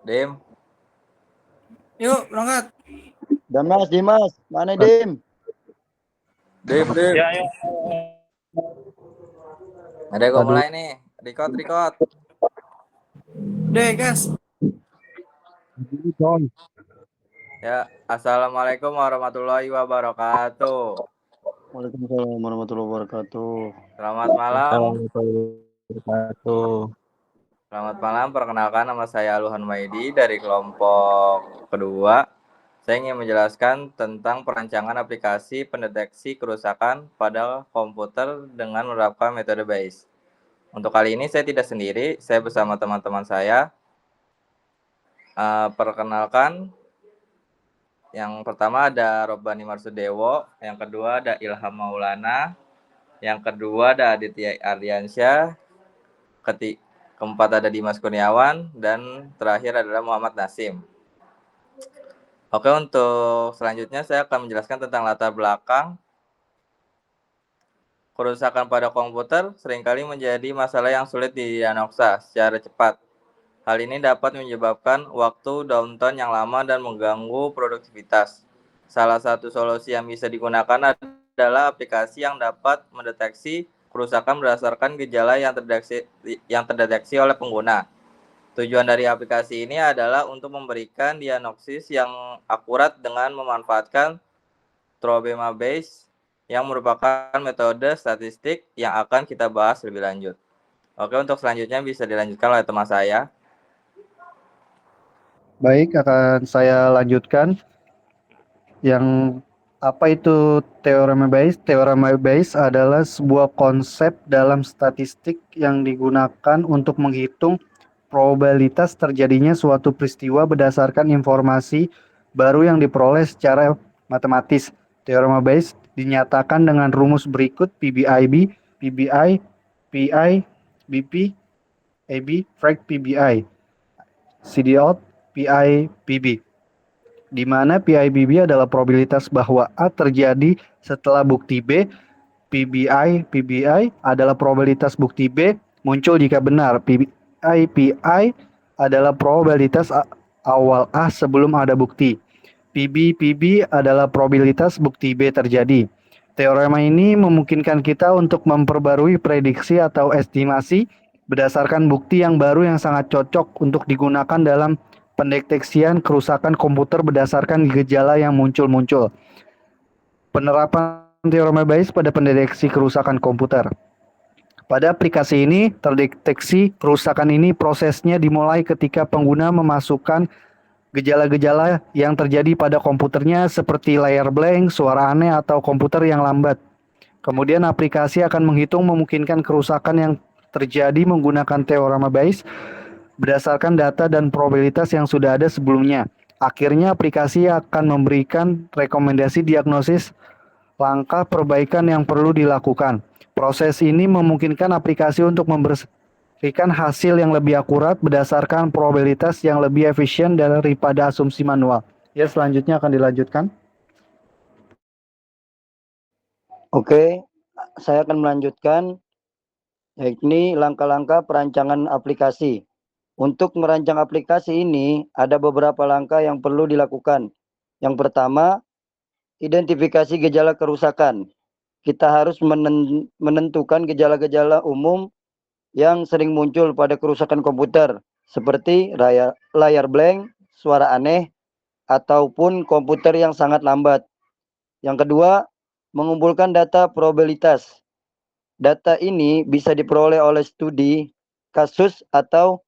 Dim, Yuk, berangkat. Dimas, mana Dim? Dim. Ya, ya. Ada gue mulai nih. Record. Deh, guys. Ya, assalamualaikum warahmatullahi wabarakatuh. Waalaikumsalam warahmatullahi wabarakatuh. Selamat malam. Wabarakatuh. Selamat malam. Perkenalkan, nama saya Luhan Maidi dari kelompok kedua. Saya ingin menjelaskan tentang perancangan aplikasi pendeteksi kerusakan pada komputer dengan menerapkan metode BASE. Untuk kali ini saya tidak sendiri, saya bersama teman-teman saya. Perkenalkan, yang pertama ada Robani Marsudewo, yang kedua ada Ilham Maulana, yang kedua ada Aditya Ardiansyah, keempat ada Dimas Kurniawan, dan terakhir adalah Muhammad Nasim. Oke, untuk selanjutnya saya akan menjelaskan tentang latar belakang. Kerusakan pada komputer seringkali menjadi masalah yang sulit didiagnosa secara cepat. Hal ini dapat menyebabkan waktu downtime yang lama dan mengganggu produktivitas. Salah satu solusi yang bisa digunakan adalah aplikasi yang dapat mendeteksi kerusakan berdasarkan gejala yang terdeteksi oleh pengguna. Tujuan dari aplikasi ini adalah untuk memberikan diagnosis yang akurat dengan memanfaatkan Trobema Base yang merupakan metode statistik yang akan kita bahas lebih lanjut. Oke, untuk selanjutnya bisa dilanjutkan oleh teman saya. Baik, akan saya lanjutkan. Yang apa itu teorema Bayes? Teorema Bayes adalah sebuah konsep dalam statistik yang digunakan untuk menghitung probabilitas terjadinya suatu peristiwa berdasarkan informasi baru yang diperoleh secara matematis. Teorema Bayes dinyatakan dengan rumus berikut: PBIB, PBI, PI, BP, AB, frac PBI, CD out, PI, PB. Di mana PIBB adalah probabilitas bahwa A terjadi setelah bukti B. PBI adalah probabilitas bukti B muncul jika benar. PI adalah probabilitas awal A sebelum ada bukti. PB adalah probabilitas bukti B terjadi. Teorema ini memungkinkan kita untuk memperbarui prediksi atau estimasi berdasarkan bukti yang baru yang sangat cocok untuk digunakan dalam pendeteksian kerusakan komputer berdasarkan gejala yang muncul. Penerapan teorema Bayes pada pendeteksi kerusakan komputer. Pada aplikasi ini, terdeteksi kerusakan ini prosesnya dimulai ketika pengguna memasukkan gejala-gejala yang terjadi pada komputernya seperti layar blank, suara aneh, atau komputer yang lambat. Kemudian aplikasi akan menghitung memungkinkan kerusakan yang terjadi menggunakan teorema Bayes berdasarkan data dan probabilitas yang sudah ada sebelumnya. Akhirnya aplikasi akan memberikan rekomendasi diagnosis langkah perbaikan yang perlu dilakukan. Proses ini memungkinkan aplikasi untuk memberikan hasil yang lebih akurat berdasarkan probabilitas yang lebih efisien daripada asumsi manual. Ya, selanjutnya akan dilanjutkan. Oke, saya akan melanjutkan yakni langkah-langkah perancangan aplikasi. Untuk merancang aplikasi ini ada beberapa langkah yang perlu dilakukan. Yang pertama, identifikasi gejala kerusakan. Kita harus menentukan gejala-gejala umum yang sering muncul pada kerusakan komputer, seperti layar blank, suara aneh, ataupun komputer yang sangat lambat. Yang kedua, mengumpulkan data probabilitas. Data ini bisa diperoleh oleh studi, kasus, atau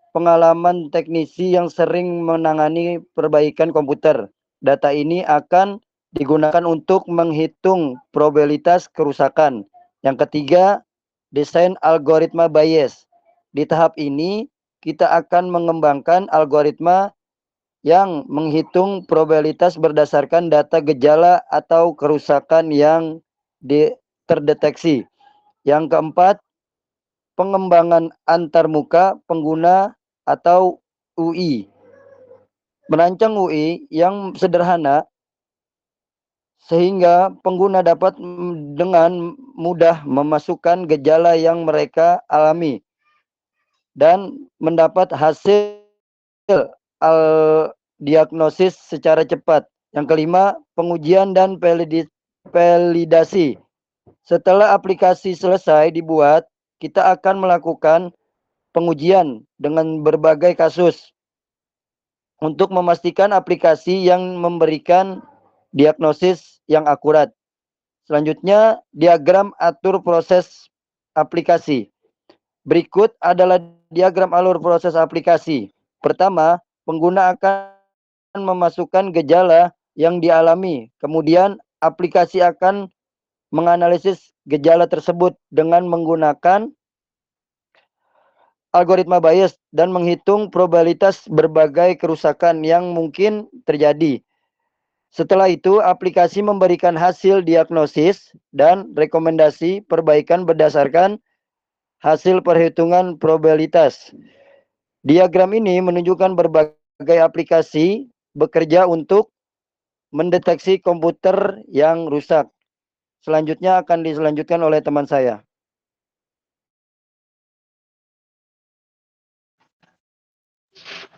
pengalaman teknisi yang sering menangani perbaikan komputer. Data ini akan digunakan untuk menghitung probabilitas kerusakan. Yang ketiga, desain algoritma Bayes. Di tahap ini, kita akan mengembangkan algoritma yang menghitung probabilitas berdasarkan data gejala atau kerusakan yang terdeteksi. Yang keempat, pengembangan antarmuka pengguna atau UI. Merancang UI yang sederhana sehingga pengguna dapat dengan mudah memasukkan gejala yang mereka alami dan mendapat hasil diagnosis secara cepat. Yang kelima, pengujian dan validasi. Setelah aplikasi selesai dibuat, kita akan melakukan pengujian dengan berbagai kasus untuk memastikan aplikasi yang memberikan diagnosis yang akurat. Selanjutnya, diagram atur proses aplikasi. Berikut adalah diagram alur proses aplikasi. Pertama, pengguna akan memasukkan gejala yang dialami. Kemudian, aplikasi akan menganalisis gejala tersebut dengan menggunakan algoritma bias dan menghitung probabilitas berbagai kerusakan yang mungkin terjadi. Setelah itu, aplikasi memberikan hasil diagnosis dan rekomendasi perbaikan berdasarkan hasil perhitungan probabilitas. Diagram ini menunjukkan berbagai aplikasi bekerja untuk mendeteksi komputer yang rusak. Selanjutnya akan diselanjutkan oleh teman saya.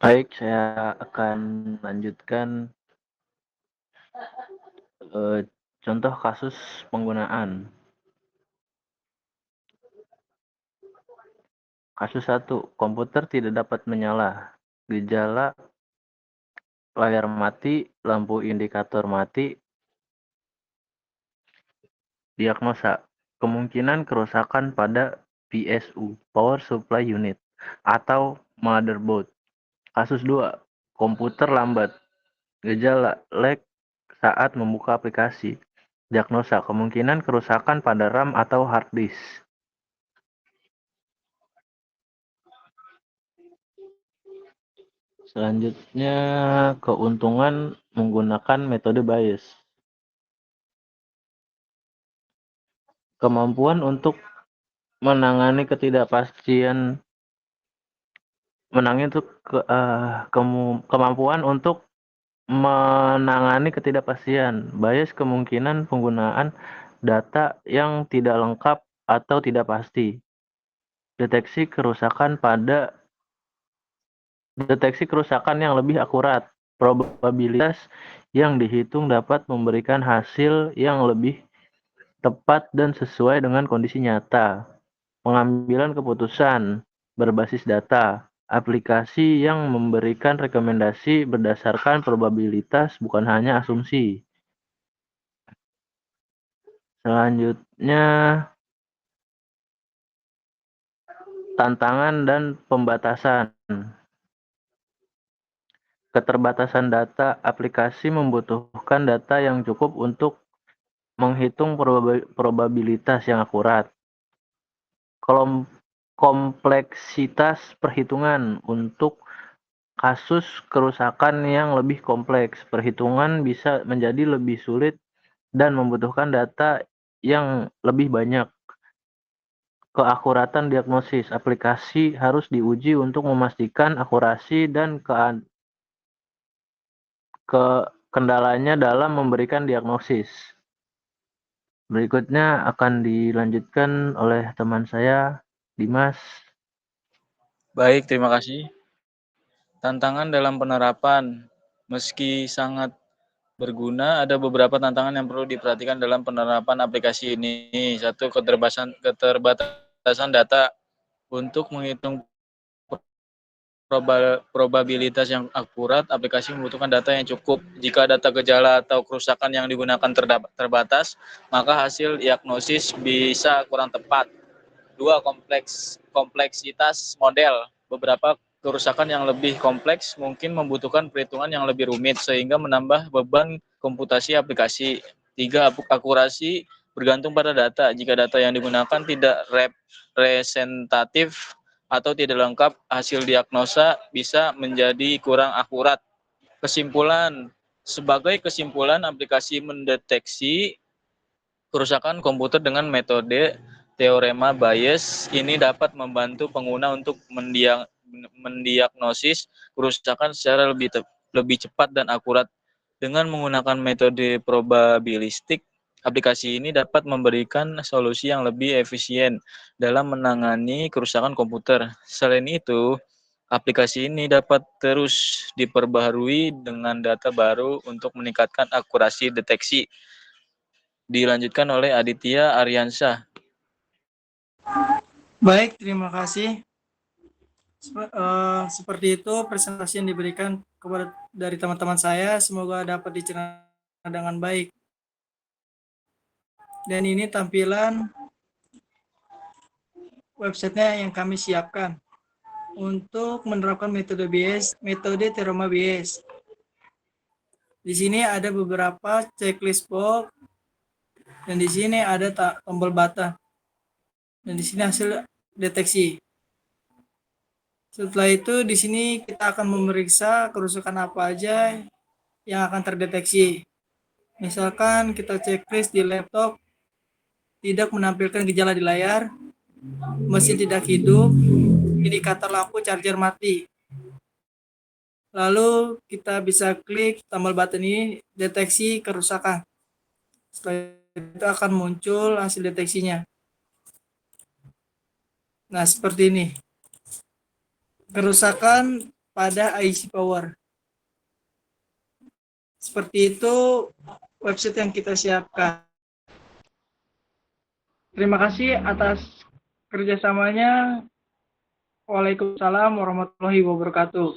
Baik, saya akan lanjutkan contoh kasus penggunaan. Kasus 1, komputer tidak dapat menyala. Gejala layar mati, lampu indikator mati. Diagnosa, kemungkinan kerusakan pada PSU, Power Supply Unit, atau motherboard. Kasus 2, komputer lambat. Gejala lag saat membuka aplikasi. Diagnosa, kemungkinan kerusakan pada RAM atau hard disk. Selanjutnya, keuntungan menggunakan metode bias. Kemampuan untuk menangani ketidakpastian kemampuan untuk menangani ketidakpastian. Bias kemungkinan penggunaan data yang tidak lengkap atau tidak pasti. Deteksi kerusakan yang lebih akurat. Probabilitas yang dihitung dapat memberikan hasil yang lebih tepat dan sesuai dengan kondisi nyata. Pengambilan keputusan berbasis data. Aplikasi yang memberikan rekomendasi berdasarkan probabilitas, bukan hanya asumsi. Selanjutnya, tantangan dan pembatasan. Keterbatasan data. Aplikasi membutuhkan data yang cukup untuk menghitung probabilitas yang akurat. Kompleksitas perhitungan. Untuk kasus kerusakan yang lebih kompleks, perhitungan bisa menjadi lebih sulit dan membutuhkan data yang lebih banyak. Keakuratan diagnosis. Aplikasi harus diuji untuk memastikan akurasi dan kendalanya dalam memberikan diagnosis. Berikutnya akan dilanjutkan oleh teman saya, Dimas. Baik, terima kasih. Tantangan dalam penerapan. Meski sangat berguna, ada beberapa tantangan yang perlu diperhatikan dalam penerapan aplikasi ini. Satu, keterbatasan data. Untuk menghitung probabilitas yang akurat, aplikasi membutuhkan data yang cukup. Jika data gejala atau kerusakan yang digunakan terbatas, maka hasil diagnosis bisa kurang tepat. Dua, kompleksitas model. Beberapa kerusakan yang lebih kompleks mungkin membutuhkan perhitungan yang lebih rumit sehingga menambah beban komputasi aplikasi. Tiga, akurasi bergantung pada data. Jika data yang digunakan tidak representatif atau tidak lengkap, hasil diagnosa bisa menjadi kurang akurat. Kesimpulan, sebagai kesimpulan, aplikasi mendeteksi kerusakan komputer dengan metode teorema bias ini dapat membantu pengguna untuk mendiagnosis kerusakan secara lebih cepat dan akurat. Dengan menggunakan metode probabilistik, aplikasi ini dapat memberikan solusi yang lebih efisien dalam menangani kerusakan komputer. Selain itu, Aplikasi ini dapat terus diperbaharui dengan data baru untuk meningkatkan akurasi deteksi. Dilanjutkan oleh Aditya Aryansyah. Baik, terima kasih. Seperti itu presentasi yang diberikan dari teman-teman saya. Semoga dapat dicerna dengan baik. Dan ini tampilan websitenya yang kami siapkan untuk menerapkan metode BS, metode Teroma BS. Di sini ada beberapa checklist box dan di sini ada tombol bata. Dan di sini hasil deteksi. Setelah itu di sini kita akan memeriksa kerusakan apa aja yang akan terdeteksi. Misalkan kita checklist di laptop tidak menampilkan gejala di layar, mesin tidak hidup, indikator lampu charger mati. Lalu kita bisa klik tombol button ini, deteksi kerusakan. Setelah itu akan muncul hasil deteksinya. Nah, seperti ini. Kerusakan pada IC power. Seperti itu website yang kita siapkan. Terima kasih atas kerjasamanya. Waalaikumsalam warahmatullahi wabarakatuh.